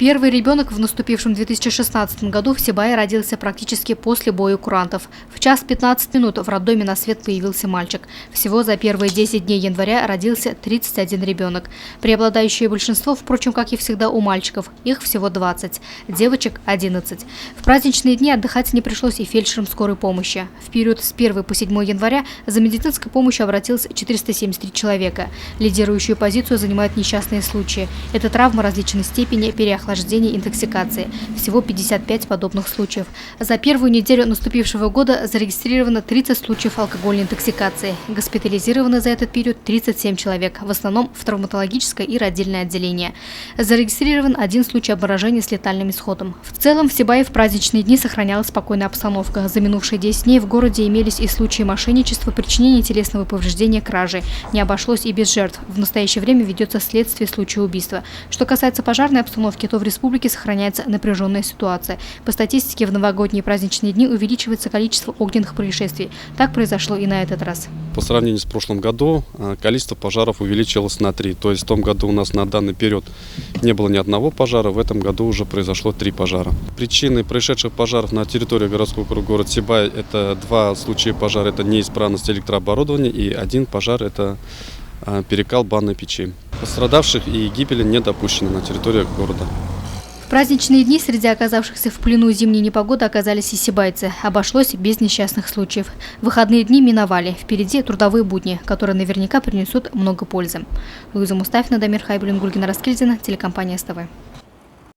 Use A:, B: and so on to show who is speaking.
A: Первый ребенок в наступившем 2016 году в Сибае родился практически после боя курантов. В 1:15 в роддоме на свет появился мальчик. Всего за первые 10 дней января родился 31 ребенок. Преобладающее большинство, впрочем, как и всегда у мальчиков, их всего 20, девочек – 11. В праздничные дни отдыхать не пришлось и фельдшерам скорой помощи. В период с 1 по 7 января за медицинской помощью обратилось 473 человека. Лидирующую позицию занимают несчастные случаи. Это травмы различной степени, переохлаждения, интоксикации. Всего 55 подобных случаев. За первую неделю наступившего года зарегистрировано 30 случаев алкогольной интоксикации. Госпитализированы за этот период 37 человек, в основном в травматологическое и родильное отделение. Зарегистрирован 1 случай обморожения с летальным исходом. В целом в Сибае в праздничные дни сохранялась спокойная обстановка. За минувшие 10 дней в городе имелись и случаи мошенничества, причинения телесного повреждения, кражи. Не обошлось и без жертв. В настоящее время ведется следствие случая убийства. Что касается пожарной обстановки, то в республике сохраняется напряженная ситуация. По статистике, в новогодние праздничные дни увеличивается количество огненных происшествий. Так произошло и на этот раз.
B: По сравнению с прошлым годом количество пожаров увеличилось на 3. То есть в том году у нас на данный период не было ни одного пожара, в этом году уже произошло 3 пожара. Причины происшедших пожаров на территории городского округа города Сибай – это 2 случая пожара, это неисправность электрооборудования, и 1 пожар – это перекал банной печи. Пострадавших и гибели не допущено на территории города.
A: В праздничные дни среди оказавшихся в плену зимней непогоды оказались и сибайцы. Обошлось без несчастных случаев. Выходные дни миновали. Впереди трудовые будни, которые наверняка принесут много пользы. Луиза Мустафина, Дамир Хайбулин, Гульгина Раскильдина, телекомпания СТВ.